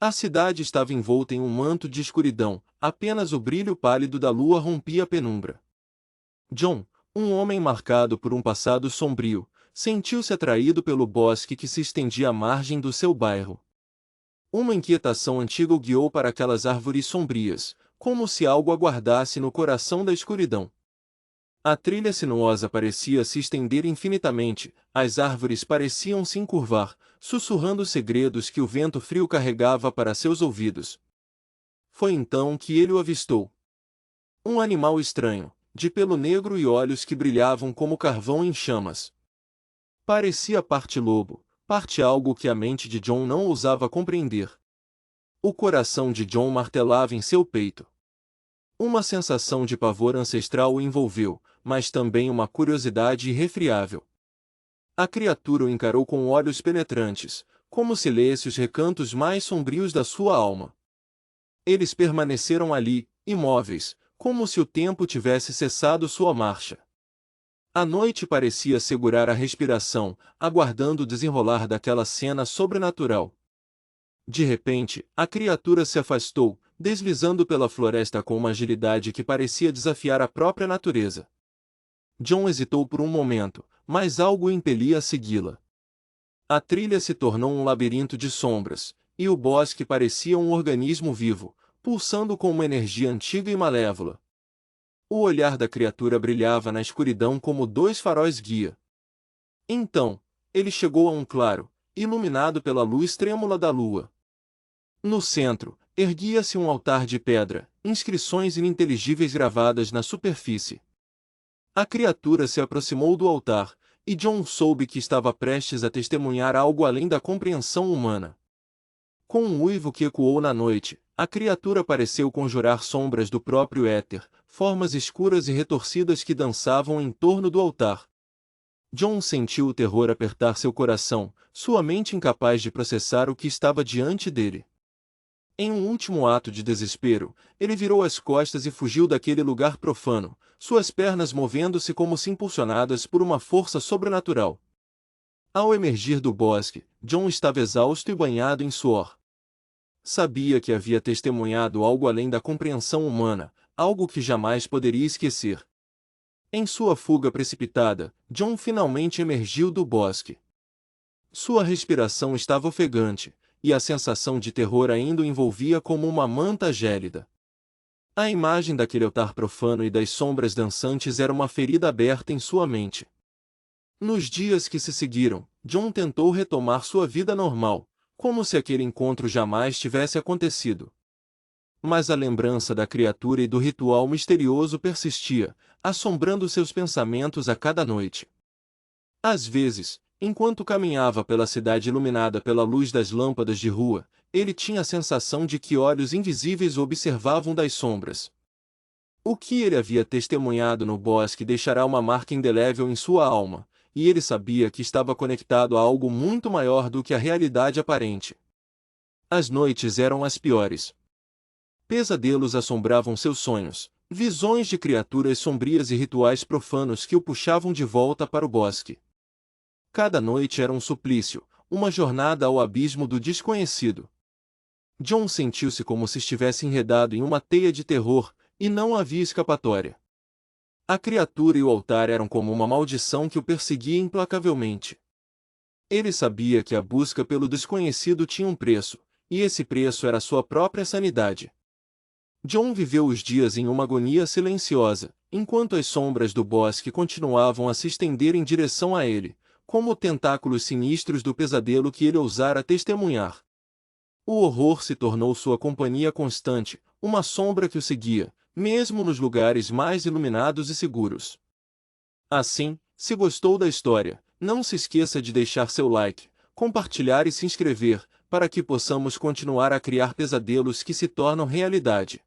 A cidade estava envolta em um manto de escuridão, apenas o brilho pálido da lua rompia a penumbra. John, um homem marcado por um passado sombrio, sentiu-se atraído pelo bosque que se estendia à margem do seu bairro. Uma inquietação antiga o guiou para aquelas árvores sombrias, como se algo aguardasse no coração da escuridão. A trilha sinuosa parecia se estender infinitamente, as árvores pareciam se encurvar, sussurrando segredos que o vento frio carregava para seus ouvidos. Foi então que ele o avistou. Um animal estranho, de pelo negro e olhos que brilhavam como carvão em chamas. Parecia parte lobo, parte algo que a mente de John não ousava compreender. O coração de John martelava em seu peito. Uma sensação de pavor ancestral o envolveu, mas também uma curiosidade irrefriável. A criatura o encarou com olhos penetrantes, como se lesse os recantos mais sombrios da sua alma. Eles permaneceram ali, imóveis, como se o tempo tivesse cessado sua marcha. A noite parecia segurar a respiração, aguardando o desenrolar daquela cena sobrenatural. De repente, a criatura se afastou, deslizando pela floresta com uma agilidade que parecia desafiar a própria natureza. John hesitou por um momento, mas algo o impelia a segui-la. A trilha se tornou um labirinto de sombras, e o bosque parecia um organismo vivo, pulsando com uma energia antiga e malévola. O olhar da criatura brilhava na escuridão como dois faróis guia. Então, ele chegou a um claro, iluminado pela luz trêmula da lua. No centro, erguia-se um altar de pedra, inscrições ininteligíveis gravadas na superfície. A criatura se aproximou do altar, e John soube que estava prestes a testemunhar algo além da compreensão humana. Com um uivo que ecoou na noite, a criatura pareceu conjurar sombras do próprio éter, formas escuras e retorcidas que dançavam em torno do altar. John sentiu o terror apertar seu coração, sua mente incapaz de processar o que estava diante dele. Em um último ato de desespero, ele virou as costas e fugiu daquele lugar profano, suas pernas movendo-se como se impulsionadas por uma força sobrenatural. Ao emergir do bosque, John estava exausto e banhado em suor. Sabia que havia testemunhado algo além da compreensão humana, algo que jamais poderia esquecer. Em sua fuga precipitada, John finalmente emergiu do bosque. Sua respiração estava ofegante, e a sensação de terror ainda o envolvia como uma manta gélida. A imagem daquele altar profano e das sombras dançantes era uma ferida aberta em sua mente. Nos dias que se seguiram, John tentou retomar sua vida normal, como se aquele encontro jamais tivesse acontecido. Mas a lembrança da criatura e do ritual misterioso persistia, assombrando seus pensamentos a cada noite. Às vezes, enquanto caminhava pela cidade iluminada pela luz das lâmpadas de rua, ele tinha a sensação de que olhos invisíveis o observavam das sombras. O que ele havia testemunhado no bosque deixará uma marca indelével em sua alma, e ele sabia que estava conectado a algo muito maior do que a realidade aparente. As noites eram as piores. Pesadelos assombravam seus sonhos, visões de criaturas sombrias e rituais profanos que o puxavam de volta para o bosque. Cada noite era um suplício, uma jornada ao abismo do desconhecido. John sentiu-se como se estivesse enredado em uma teia de terror, e não havia escapatória. A criatura e o altar eram como uma maldição que o perseguia implacavelmente. Ele sabia que a busca pelo desconhecido tinha um preço, e esse preço era sua própria sanidade. John viveu os dias em uma agonia silenciosa, enquanto as sombras do bosque continuavam a se estender em direção a ele, como tentáculos sinistros do pesadelo que ele ousara testemunhar. O horror se tornou sua companhia constante, uma sombra que o seguia, mesmo nos lugares mais iluminados e seguros. Assim, se gostou da história, não se esqueça de deixar seu like, compartilhar e se inscrever, para que possamos continuar a criar pesadelos que se tornam realidade.